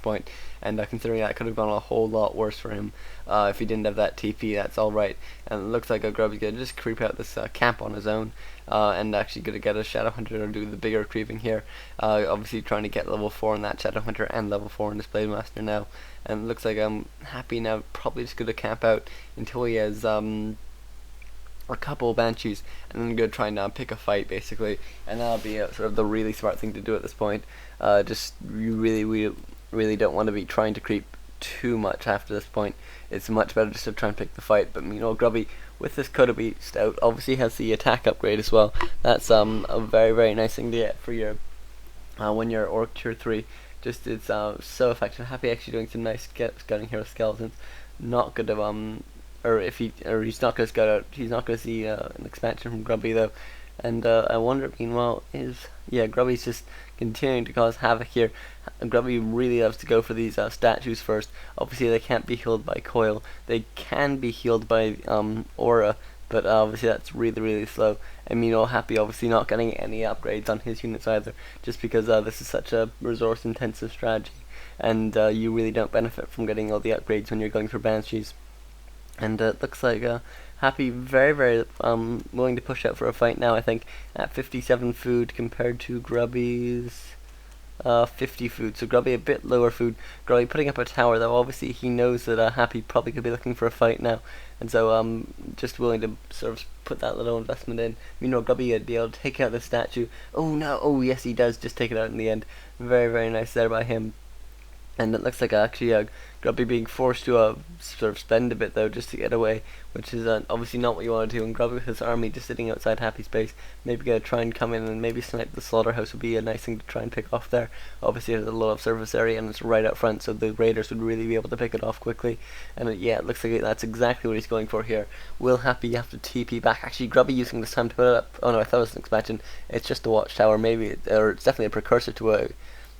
point, and considering that could have gone a whole lot worse for him if he didn't have that TP. That's all right, and it looks like Grubby's gonna just creep out this camp on his own, and actually gonna get a Shadow Hunter to do the bigger creeping here. Obviously trying to get level 4 in that Shadow Hunter and level 4 in this Blade Master now, and it looks like I'm happy now. Probably just gonna camp out until he has a couple Banshees, and then go try and pick a fight basically, and that'll be sort of the really smart thing to do at this point. Just you really don't want to be trying to creep too much after this point. It's much better just to try and pick the fight. But Grubby with this Coda Beast out obviously has the attack upgrade as well. That's a very nice thing to get for your when you're Orc tier 3. Just it's so effective. Happy actually doing some nice scouting here with skeletons. Not good to he's not going to scout out. He's not going to see an expansion from Grubby though. And I wonder, meanwhile, Grubby's just continuing to cause havoc here. Grubby really loves to go for these statues first. Obviously, they can't be healed by Coil. They can be healed by Aura, but obviously that's really slow. And Happy obviously not getting any upgrades on his units either, just because this is such a resource-intensive strategy, and you really don't benefit from getting all the upgrades when you're going for Banshees. And it looks like Happy very willing to push out for a fight now, I think, at 57 food compared to Grubby's 50 food. So Grubby a bit lower food. Grubby putting up a tower, though obviously he knows that Happy probably could be looking for a fight now. And so just willing to sort of put that little investment in. Grubby would be able to take out the statue. Oh no, oh yes he does just take it out in the end. Very nice there by him. And it looks like actually Grubby being forced to sort of spend a bit though just to get away, which is obviously not what you want to do. And Grubby with his army just sitting outside Happy space, maybe gonna try and come in and maybe snipe the slaughterhouse would be a nice thing to try and pick off there. Obviously it has a lot of surface area and it's right out front, so the raiders would really be able to pick it off quickly. And it looks like that's exactly what he's going for here. Will Happy have to TP back? Actually, Grubby using this time to put it up. Oh no, I thought it was an expansion. It's just a watchtower, maybe, or it's definitely a precursor to a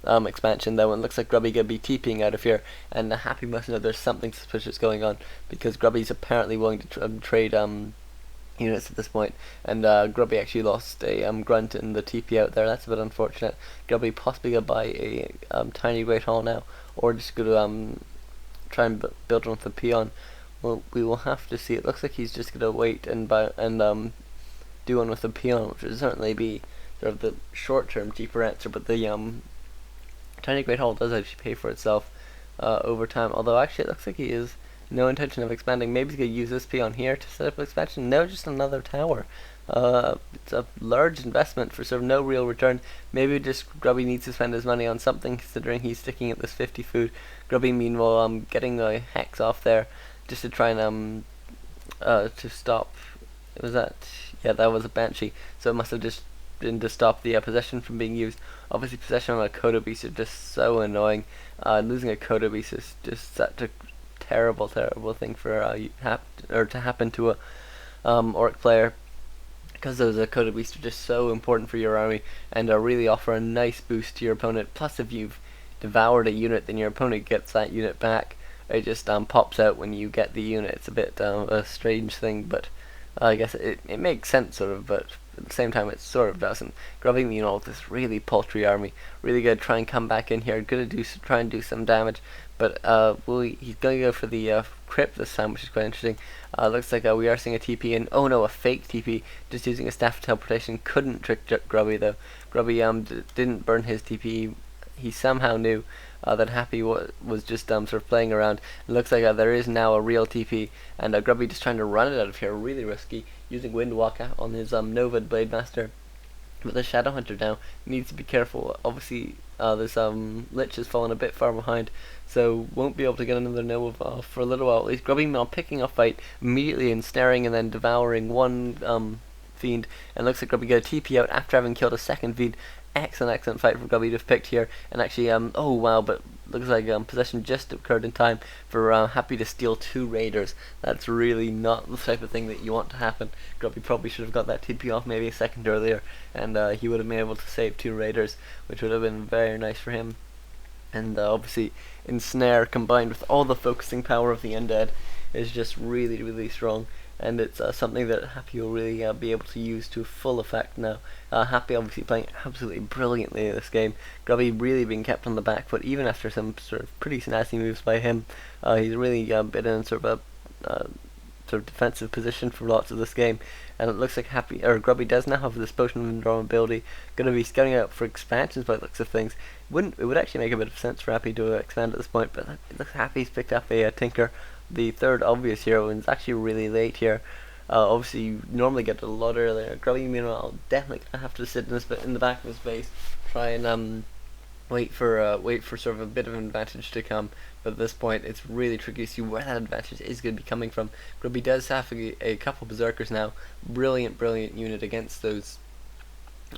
expansion though, and it looks like Grubby gonna be TPing out of here, and Happy must know there's something suspicious going on, because Grubby's apparently willing to trade units at this point, and Grubby actually lost a grunt in the TP out there. That's a bit unfortunate. Grubby possibly gonna buy a tiny Great Hall now, or just gonna try and build one with a peon. Well, we will have to see. It looks like he's just gonna wait and do one with a peon, which would certainly be sort of the short-term cheaper answer, but the Tiny Great Hall does actually pay for itself over time, although actually it looks like he has no intention of expanding. Maybe he's going to use this peon here to set up an expansion. No, just another tower. It's a large investment for sort of no real return. Maybe just Grubby needs to spend his money on something, considering he's sticking at this 50 food. Grubby, meanwhile, getting the hex off there just to try and to stop. Was that? Yeah, that was a Banshee. So it must have just been to stop the possession from being used. Obviously, possession on a Coda Beast is just so annoying. Losing a Coda Beast is just such a terrible thing for to happen to a Orc player, because those Coda Beasts are just so important for your army and really offer a nice boost to your opponent. Plus, if you've devoured a unit, then your opponent gets that unit back. It just pops out when you get the unit. It's a bit a strange thing, but I guess it makes sense sort of, but at the same time it sort of doesn't. Grubby, with this really paltry army, really good. Try and come back in here, gonna try and do some damage, but he's gonna go for the crypt this time, which is quite interesting. Looks like we are seeing a TP, and oh no, a fake TP, just using a staff of teleportation. Couldn't trick Grubby though. Grubby didn't burn his TP. He somehow knew that Happy was just sort of playing around. It looks like there is now a real TP, and Grubby just trying to run it out of here, really risky, using Windwalker on his Nova Blade Master. But the Shadow Hunter now needs to be careful. Obviously, this Lich has fallen a bit far behind, so won't be able to get another Nova for a little while at least. Grubby now picking a fight immediately, ensnaring and then devouring one Fiend, and looks like Grubby got a TP out after having killed a second Fiend. Excellent fight for Grubby to have picked here, and actually, oh wow, but looks like possession just occurred in time for Happy to steal 2 Raiders. That's really not the type of thing that you want to happen. Grubby probably should have got that TP off maybe a second earlier, and he would have been able to save 2 Raiders, which would have been very nice for him. And obviously, Ensnare combined with all the focusing power of the Undead is just really strong. and it's something that Happy will really be able to use to full effect now. Happy obviously playing absolutely brilliantly in this game. Grubby really being kept on the back foot even after some sort of pretty snazzy moves by him. He's really been in sort of a sort of defensive position for lots of this game, and it looks like Grubby does now have this potion of invulnerability. Going to be scouting out for expansions by the looks of things. It would actually make a bit of sense for Happy to expand at this point, but it looks Happy's picked up a Tinker, the third obvious hero, and it's actually really late here. Obviously, you normally get it a lot earlier. Grubby, meanwhile, definitely gonna have to sit in the back of his base, try and wait for sort of a bit of an advantage to come. But at this point, it's really tricky to see where that advantage is going to be coming from. Grubby does have a couple berserkers now. Brilliant unit against those.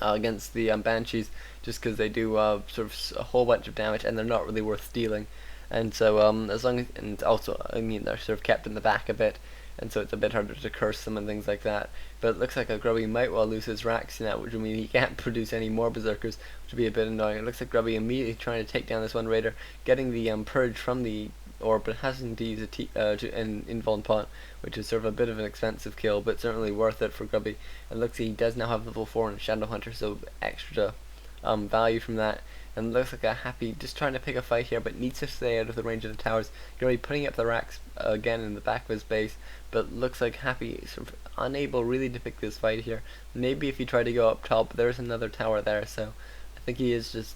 Against the Banshees, just because they do sort of a whole bunch of damage and they're not really worth stealing. And so as long as, and also I mean they're sort of kept in the back a bit, and so it's a bit harder to curse them and things like that. But it looks like Grubby might well lose his racks now, which would mean he can't produce any more berserkers, which would be a bit annoying. It looks like Grubby immediately trying to take down this one raider, getting the purge from the orb, but having to use an invuln pot, which is sort of a bit of an expensive kill, but certainly worth it for Grubby. And looks like he does now have level 4 in Shadow Hunter, so extra value from that. And looks like a Happy just trying to pick a fight here, but needs to stay out of the range of the towers. Grubby putting up the racks again in the back of his base, but looks like Happy sort of unable really to pick this fight here. Maybe if he tried to go up top, there's another tower there, so I think he is just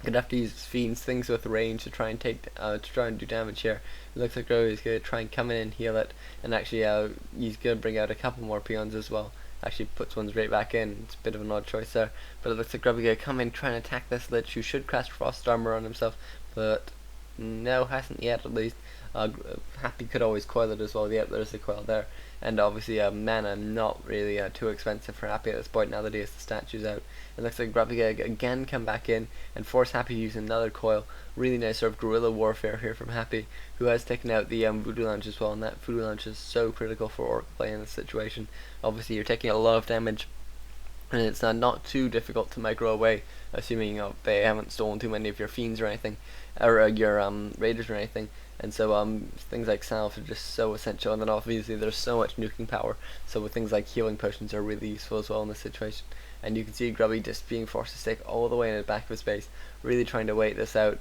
gonna have to use Fiends, things with range, to try and do damage here. It looks like Grubby's gonna try and come in and heal it, and actually he's gonna bring out a couple more peons as well. Actually puts one right back in. It's a bit of an odd choice there, but it looks like Grubby gonna come in, try and attack this Lich, who should cast Frost Armor on himself, but no, hasn't yet at least. Happy could always coil it as well. Yep, there's the coil there. And obviously mana not really too expensive for Happy at this point now that he has the statues out. It looks like Grubby again come back in and force Happy to use another coil. Really nice sort of guerrilla warfare here from Happy, who has taken out the Voodoo Lounge as well, and that Voodoo Lounge is so critical for orc play in this situation. Obviously you're taking a lot of damage, and it's not too difficult to micro away, assuming they haven't stolen too many of your fiends or anything, or your raiders or anything. And so things like salve are just so essential, and then obviously there's so much nuking power, so with things like healing potions are really useful as well in this situation. And you can see Grubby just being forced to stick all the way in the back of his base, really trying to wait this out.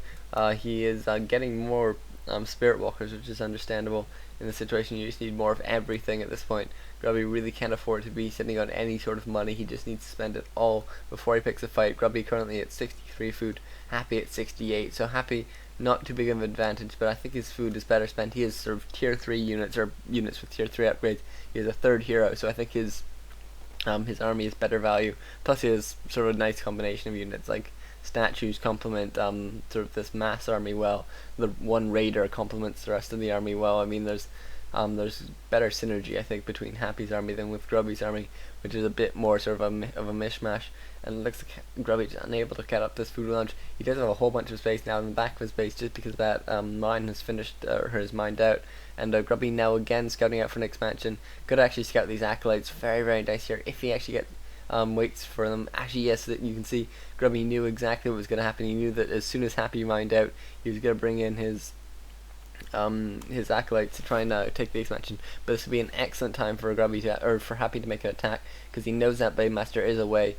He is getting more Spirit Walkers, which is understandable. In this situation you just need more of everything at this point. Grubby really can't afford to be sitting on any sort of money, he just needs to spend it all before he picks a fight. Grubby currently at 63 food, Happy at 68, so Happy not too big of an advantage, but I think his food is better spent. He has sort of tier 3 units, or units with tier 3 upgrades. He has a third hero, so I think his army is better value. Plus he has sort of a nice combination of units, like statues complement sort of this mass army well. The one raider complements the rest of the army well. I mean there's better synergy I think between Happy's army than with Grubby's army, which is a bit more sort of a mishmash. And it looks like Grubby's unable to get up this food launch. He does have a whole bunch of space now in the back of his base, just because that mine has finished, or has mined out. And Grubby now again scouting out for an expansion. Could actually scout these acolytes. Very nice here if he actually gets waits for them. Actually, yes, that you can see Grubby knew exactly what was going to happen. He knew that as soon as Happy mined out, he was going to bring in his acolytes to try and take the expansion. But this would be an excellent time for Happy to make an attack, because he knows that Blade Master is away.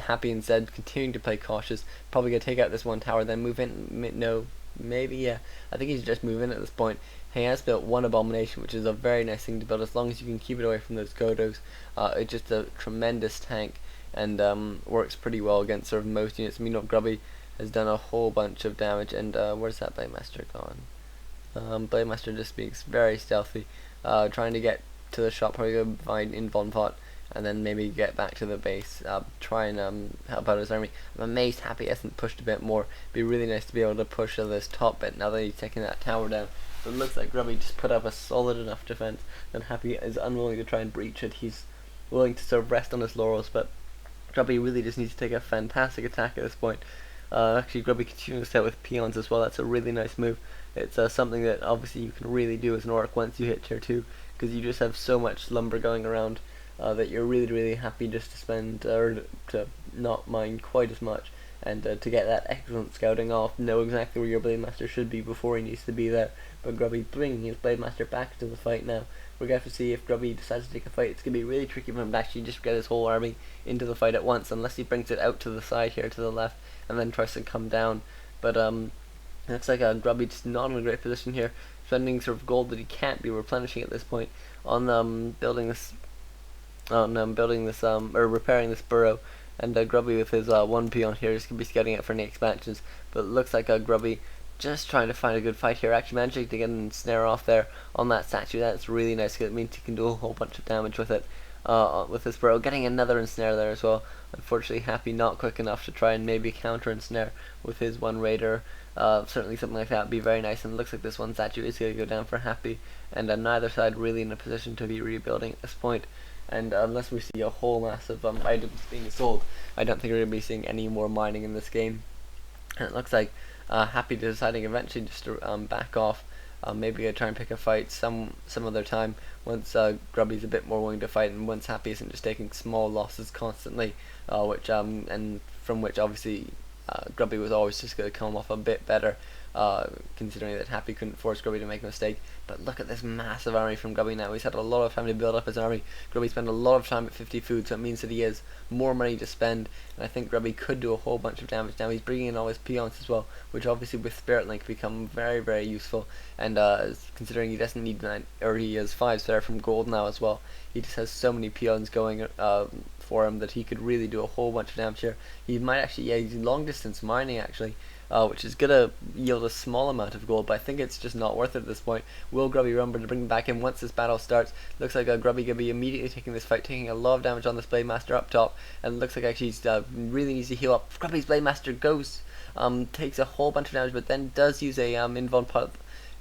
Happy instead continuing to play cautious, probably gonna take out this one tower, then move in. No, maybe yeah. I think he's just moving at this point. He has built one abomination, which is a very nice thing to build as long as you can keep it away from those Godos. It's just a tremendous tank, and works pretty well against sort of most units. Meanwhile, Grubby has done a whole bunch of damage, and where's that Blade Master gone? Blade Master just being very stealthy, trying to get to the shop, probably go find Invuln Pot, and then maybe get back to the base, try and help out his army. I'm amazed Happy hasn't pushed a bit more. It'd be really nice to be able to push this top bit now that he's taking that tower down. But it looks like Grubby just put up a solid enough defense, and Happy is unwilling to try and breach it. He's willing to sort of rest on his laurels, but Grubby really just needs to take a fantastic attack at this point. Actually, Grubby continues to out with peons as well. That's a really nice move. It's something that obviously you can really do as an orc once you hit tier 2, because you just have so much lumber going around that you're really happy just to spend, or to not mine quite as much, and to get that excellent scouting off, know exactly where your Blade Master should be before he needs to be there. But Grubby bringing his Blade Master back to the fight now, we're going to have to see if Grubby decides to take a fight. It's going to be really tricky for him to actually just get his whole army into the fight at once, unless he brings it out to the side here to the left and then tries to come down. But it looks like Grubby just not in a great position here, spending sort of gold that he can't be replenishing at this point on building this, or repairing this burrow. And Grubby with his 1 peon here is going to be scouting out for any expansions. But it looks like Grubby just trying to find a good fight here, actually managing to get an snare off there on that statue. That's really nice because it means he can do a whole bunch of damage with it. With this burrow, getting another ensnare there as well. Unfortunately, Happy not quick enough to try and maybe counter ensnare with his one raider. Certainly something like that would be very nice, and it looks like this one statue is going to go down for Happy, and neither side really in a position to be rebuilding at this point. And unless we see a whole mass of items being sold, I don't think we're going to be seeing any more mining in this game. And it looks like Happy deciding eventually just to back off. Maybe try and pick a fight some other time once Grubby's a bit more willing to fight, and once Happy isn't just taking small losses constantly, and from which obviously Grubby was always just going to come off a bit better, considering that Happy couldn't force Grubby to make a mistake. But look at this massive army from Grubby now. He's had a lot of time to build up his army. Grubby spent a lot of time at 50 food, so it means that he has more money to spend, and I think Grubby could do a whole bunch of damage. Now he's bringing in all his peons as well, which obviously with Spirit Link become very, very useful, and considering he doesn't need 9, or he has 5 spare from gold now as well, he just has so many peons going for him that he could really do a whole bunch of damage here. He might actually, yeah, he's long distance mining actually, which is gonna yield a small amount of gold, but I think it's just not worth it at this point. Will Grubby remember to bring him back in once this battle starts? Looks like Grubby gonna be immediately taking this fight, taking a lot of damage on this Blade Master up top, and it looks like actually he's really needs to heal up. Grubby's Blade Master goes, takes a whole bunch of damage, but then does use a invuln pot,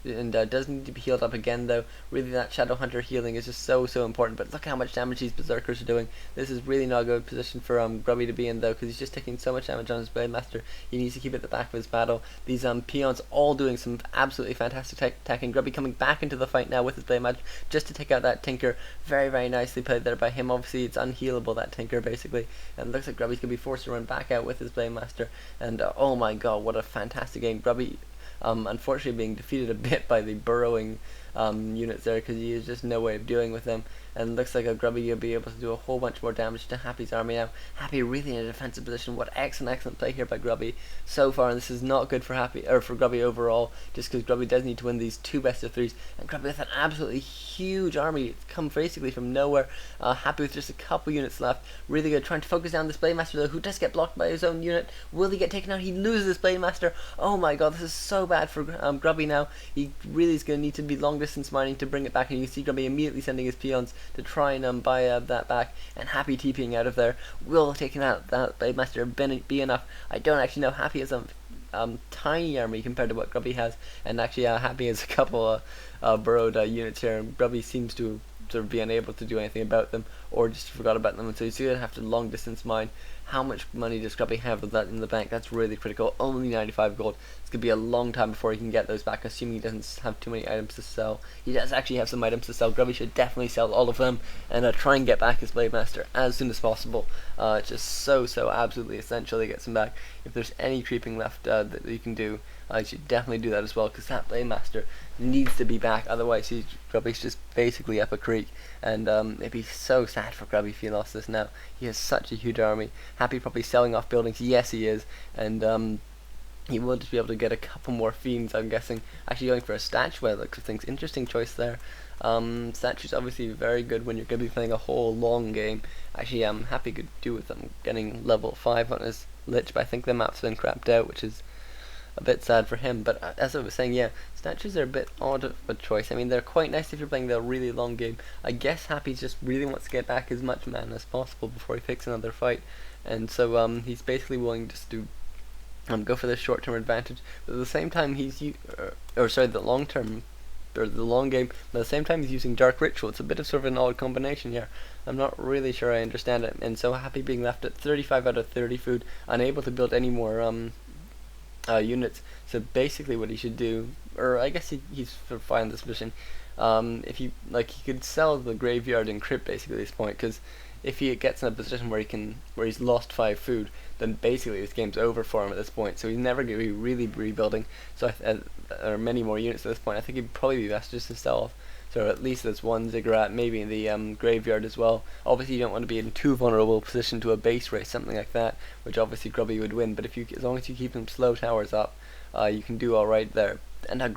and does need to be healed up again though. Really, that Shadow Hunter healing is just so important, but look how much damage these Berserkers are doing. This is really not a good position for Grubby to be in though, because he's just taking so much damage on his Blade Master. He needs to keep it at the back of his battle. These peons all doing some absolutely fantastic attacking. Grubby coming back into the fight now with his Blade Master just to take out that Tinker. Very, very nicely played there by him. Obviously it's unhealable, that Tinker basically, and it looks like Grubby's gonna be forced to run back out with his Blade Master, and oh my god, what a fantastic game. Grubby unfortunately being defeated a bit by the burrowing units there, because he has just no way of dealing with them, and it looks like Grubby will be able to do a whole bunch more damage to Happy's army now. Happy really in a defensive position. What excellent play here by Grubby so far, and this is not good for Happy, or for Grubby overall, just because Grubby does need to win these 2 best of 3s, and Grubby with an absolutely huge army. It's come basically from nowhere. Happy with just a couple units left, really good, trying to focus down this Blade Master though, who does get blocked by his own unit. Will he get taken out? He loses his Blade Master. Oh my god, this is so bad for Grubby now. He really is going to need to be long distance mining to bring it back, and you see Grubby immediately sending his peons to try and buy that back, and Happy TPing out of there. Will taking out that Blade Master be enough? I don't actually know. Happy has a tiny army compared to what Grubby has, and actually Happy has a couple burrowed units here, and Grubby seems to sort of be unable to do anything about them, or just forgot about them, and so he's going to have to long distance mine. How much money does Grubby have with that in the bank? That's really critical. Only 95 gold. It's going to be a long time before he can get those back, assuming he doesn't have too many items to sell. He does actually have some items to sell. Grubby should definitely sell all of them and try and get back his Blade Master as soon as possible. It's just so absolutely essential to get some back. If there's any creeping left that you can do, you should definitely do that as well, because that Blade Master needs to be back. Otherwise, Grubby's just basically up a creek, and it'd be so sad for Grubby if he lost this now. He has such a huge army. Happy probably selling off buildings. Yes, he is, and he will just be able to get a couple more fiends, I'm guessing. Actually going for a statue, I look for things. Interesting choice there. Statue's obviously very good when you're going to be playing a whole long game. Actually, I'm happy could do with them getting level 5 on his Lich, but I think the map's been crapped out, which is a bit sad for him. But as I was saying, yeah, statues are a bit odd of a choice. I mean, they're quite nice if you're playing the really long game. I guess Happy just really wants to get back as much mana as possible before he picks another fight, and so he's basically willing just to go for the short-term advantage, but at the same time the long-term, or the long game, but at the same time he's using Dark Ritual. It's a bit of sort of an odd combination here. I'm not really sure I understand it, and so Happy being left at 35 out of 30 food, unable to build any more units. So basically what he should do, or I guess he's fine in this position, if he could sell the graveyard and crypt basically at this point, because if he gets in a position where he's lost 5 food, then basically this game's over for him at this point. So he's never going to be really rebuilding. So there are many more units at this point. I think he'd probably be best just to sell off. So at least there's one ziggurat, maybe in the graveyard as well. Obviously you don't want to be in too vulnerable position to a base race, something like that, which obviously Grubby would win. But as long as you keep them slow towers up, you can do alright there. And Grubby